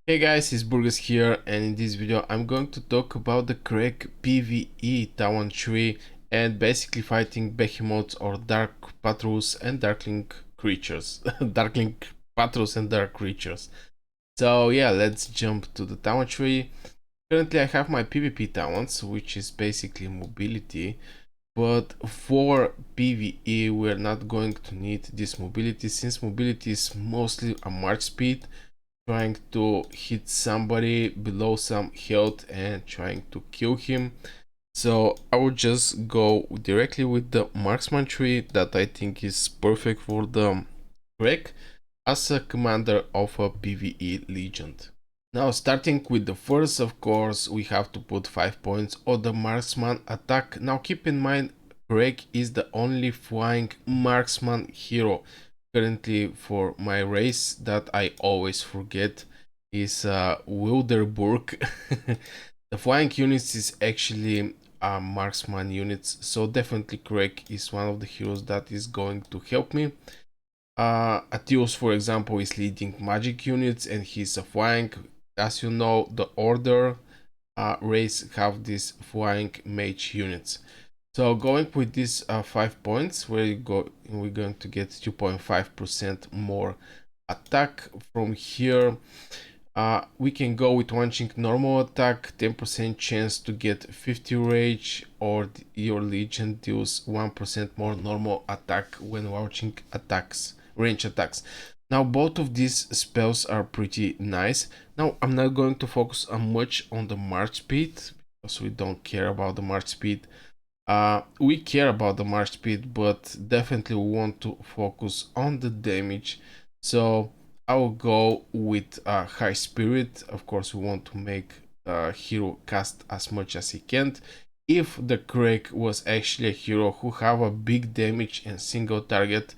Hey guys, it's Burgas here, and in this video I'm going to talk about the Kregg PvE Town tree and basically fighting Behemoths or Dark Patrols and Darkling creatures. Darkling Patrols and Dark creatures. So yeah, let's jump to the Town tree. Currently I have my PvP Towns, which is basically mobility. But for PvE we're not going to need this mobility, since mobility is mostly a march speed, trying to hit somebody below some health and trying to kill him. So I would just go directly with the marksman tree that I think is perfect for the Kregg as a commander of a PvE legend. Now, starting with the first, of course, we have to put 5 points on the marksman attack. Now keep in mind, Kregg is the only flying marksman hero currently for my race that I always forget is Wilderburg. The flying units is actually marksman units, so definitely Kregg is one of the heroes that is going to help me. Atios, for example, is leading magic units and he's a flying. As you know, the order race have these flying mage units. So going with these 5 points, we're going to get 2.5% more attack. From here we can go with launching normal attack, 10% chance to get 50 rage, or your legion deals 1% more normal attack when launching attacks, range attacks. Now both of these spells are pretty nice. Now I'm not going to focus much on the march speed because we don't care about the march speed. We care about the march speed, but definitely we want to focus on the damage. So I will go with high spirit. Of course, we want to make hero cast as much as he can. If the Kregg was actually a hero who have a big damage and single target,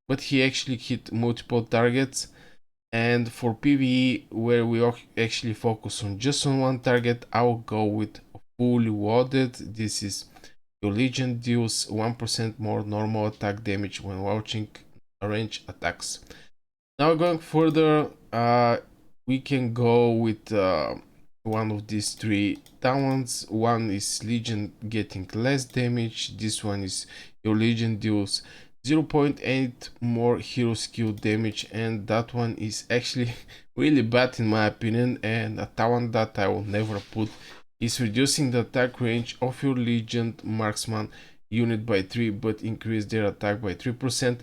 but he actually hit multiple targets, and for PvE where we actually focus on just on one target, I will go with fully warded. This is your legion deals 1% more normal attack damage when launching range attacks. Now going further, we can go with one of these three talents. One is legion getting less damage. This one is your legion deals 0.8 more hero skill damage, and that one is actually really bad in my opinion, and a talent that I will never put is reducing the attack range of your legion marksman unit by 3 but increase their attack by 3%.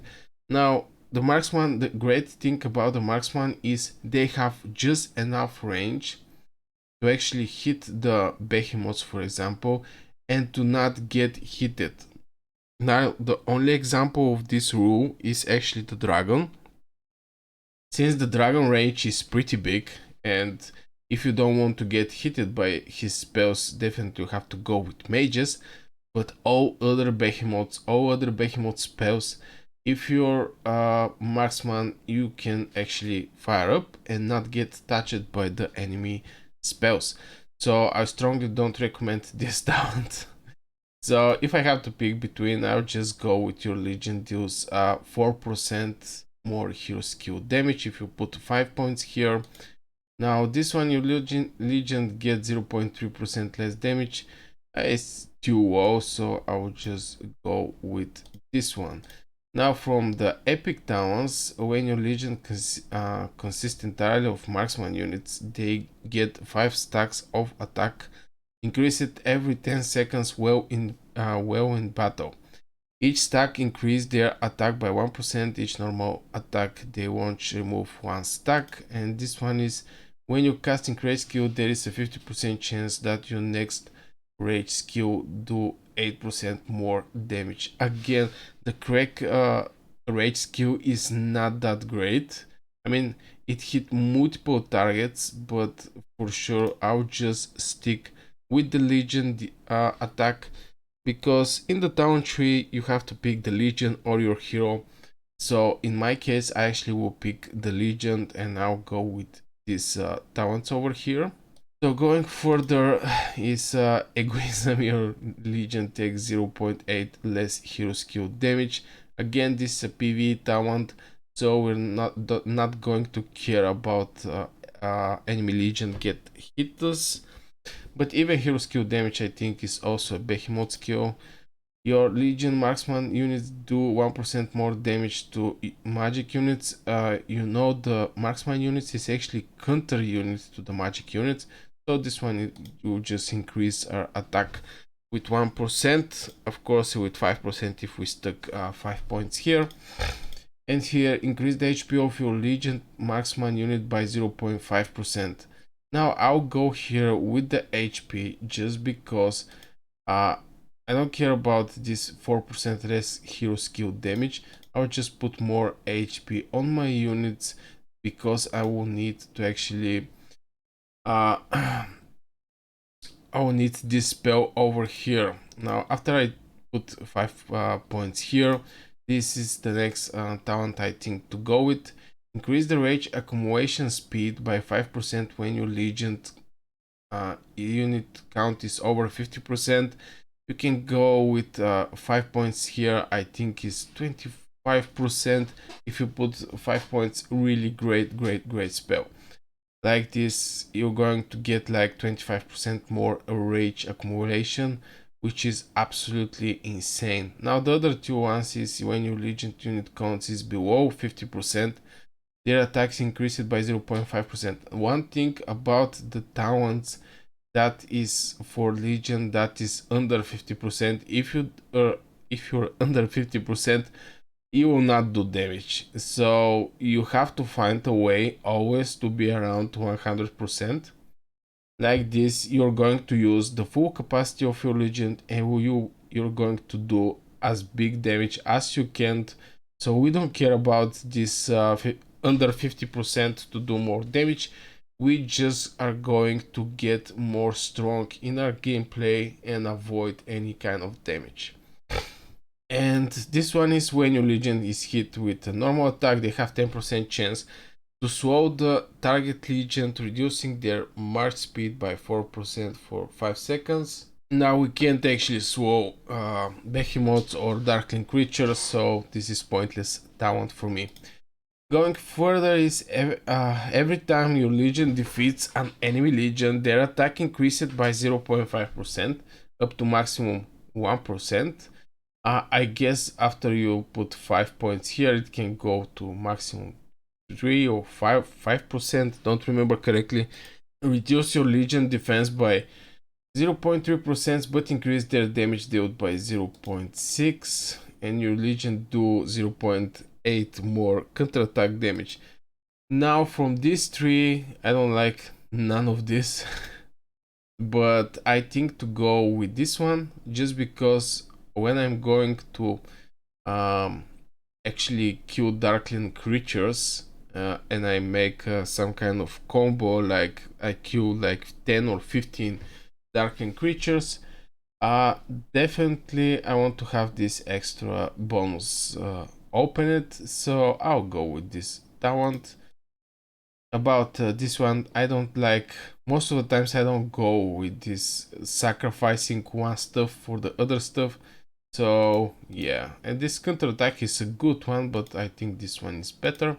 Now the marksman, the great thing about the marksman is they have just enough range to actually hit the behemoths, for example, and to not get hit. Now the only example of this rule is actually the dragon, since the dragon range is pretty big, and if you don't want to get hit by his spells, definitely you have to go with mages. But all other behemoth spells, if you're a marksman, you can actually fire up and not get touched by the enemy spells. So I strongly don't recommend this talent. So if I have to pick between, I'll just go with your legion deals 4% more hero skill damage if you put 5 points here. Now this one, your legion gets 0.3% less damage. It's too low, so I will just go with this one. Now from the epic talents, when your legion consists entirely of marksman units, they get 5 stacks of attack, increase it every 10 seconds while in battle. Each stack increase their attack by 1%. Each normal attack they launch remove 1 stack. And this one is when you casting rage skill, there is a 50% chance that your next rage skill do 8% more damage. Again, the Kregg rage skill is not that great. I mean, it hit multiple targets, but for sure I'll just stick with the legion attack, because in the town tree you have to pick the legion or your hero. So in my case I actually will pick the legion and I'll go with these talents over here. So going further is egoism. Your legion takes 0.8 less hero skill damage. Again, this is a PvE talent, so we're not going to care about enemy legion get hit us. But even hero skill damage I think is also a Behemoth skill. Your legion marksman units do 1% more damage to magic units. You know, the marksman units is actually counter units to the magic units, so this one will just increase our attack with 1%, of course with 5% if we stuck 5 points here. And here increase the HP of your legion marksman unit by 0.5%. Now I'll go here with the HP just because I don't care about this 4% less hero skill damage. I'll just put more HP on my units because I will need to actually I will need this spell over here. Now after I put 5 points here, this is the next talent I think to go with. Increase the rage accumulation speed by 5% when your legion unit count is over 50%. You can go with 5 points here. I think is 25%. If you put 5 points, really great spell. Like this, you're going to get like 25% more rage accumulation, which is absolutely insane. Now the other two ones is when your legion unit count is below 50%, their attacks increased by 0.5%. One thing about the talents that is for legion that is under 50%, if you're under 50%, you will not do damage, so you have to find a way always to be around 100%. Like this, you're going to use the full capacity of your legion and you're going to do as big damage as you can. So we don't care about this under 50% to do more damage. We just are going to get more strong in our gameplay and avoid any kind of damage. And this one is when your legion is hit with a normal attack, they have 10% chance to slow the target legion, reducing their march speed by 4% for 5 seconds. Now we can't actually slow behemoths or darkling creatures, so this is pointless talent for me. Going further is every time your legion defeats an enemy legion, their attack increased by 0.5% up to maximum 1%. I guess after you put 5 points here, it can go to maximum 3 or 5%, don't remember correctly. Reduce your legion defense by 0.3%, but increase their damage dealt by 0.6, and your legion do 0.8 more counterattack damage. Now from these three, I don't like none of this, but I think to go with this one just because when I'm going to actually kill darkling creatures and I make some kind of combo, like I kill like 10 or 15 darkling creatures, definitely I want to have this extra bonus open it, so I'll go with this talent. About this one, I don't like, most of the times I don't go with this sacrificing one stuff for the other stuff. So yeah, and this counter attack is a good one, but I think this one is better.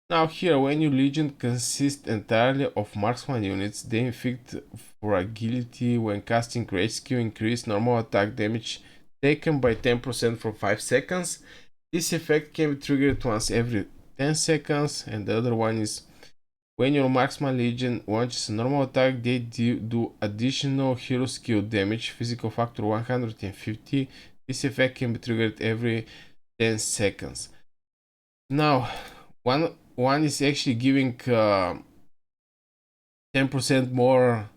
Now here, when your legion consists entirely of marksman units, they inflict for agility when casting rage skill, increase normal attack damage taken by 10% for 5 seconds. This effect can be triggered once every 10 seconds, and the other one is when your marksman legion launches a normal attack, they do additional hero skill damage, physical factor 150. This effect can be triggered every 10 seconds. Now, one is actually giving 10% more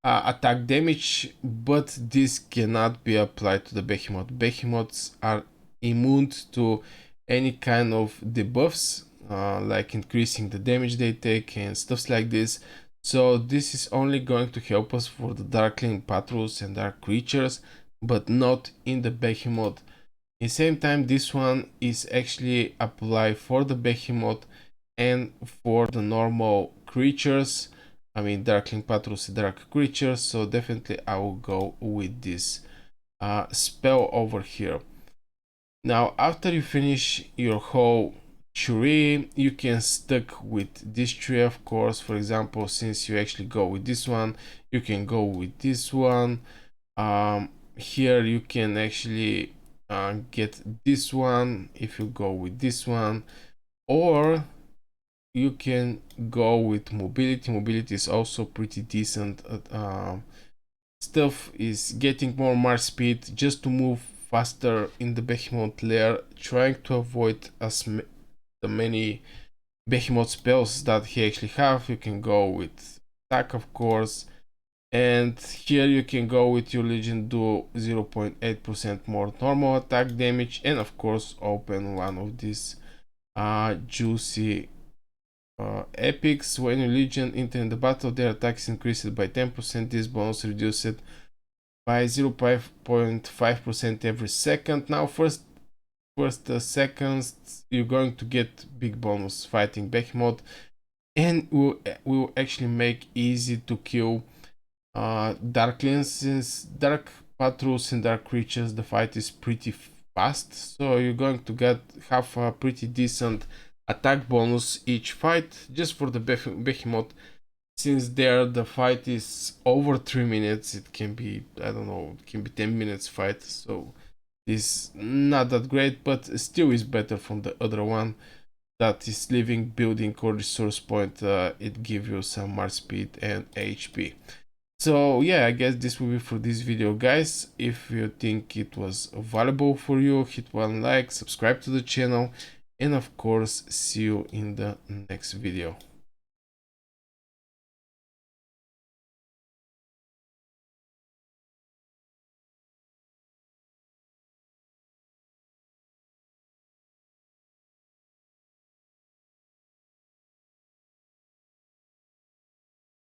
attack damage, but this cannot be applied to the behemoth. Behemoths are immune to any kind of debuffs, like increasing the damage they take and stuff like this. So this is only going to help us for the darkling patrols and dark creatures, but not in the behemoth. At the same time, this one is actually applied for the behemoth and for the normal creatures. I mean, darkling patrols and dark creatures, so definitely I will go with this spell over here. Now, after you finish your whole tree. You can stick with this tree, of course. For example, since you actually go with this one, you can go with this one. Here you can actually get this one if you go with this one, or you can go with mobility. Mobility is also pretty decent. Stuff is getting more march speed just to move faster in the behemoth layer, trying to avoid the many behemoth spells that he actually have. You can go with attack, of course, and here you can go with your legion, do 0.8% more normal attack damage, and of course open one of these juicy epics. When your legion enter the battle, their attack is increased by 10%. This bonus reduced by 0.5% every second. Now first seconds you're going to get big bonus fighting behemoth, and will actually make easy to kill darklings. Since dark patrols and dark creatures, the fight is pretty fast, so you're going to have a pretty decent attack bonus each fight just for the behemoth. Since there the fight is over 3 minutes, it can be, I don't know, it can be 10 minutes fight, so it's not that great, but still is better from the other one that is living, building, or resource point. It gives you some march speed and HP. So yeah, I guess this will be for this video, guys. If you think it was valuable for you, hit one like, subscribe to the channel, and of course see you in the next video.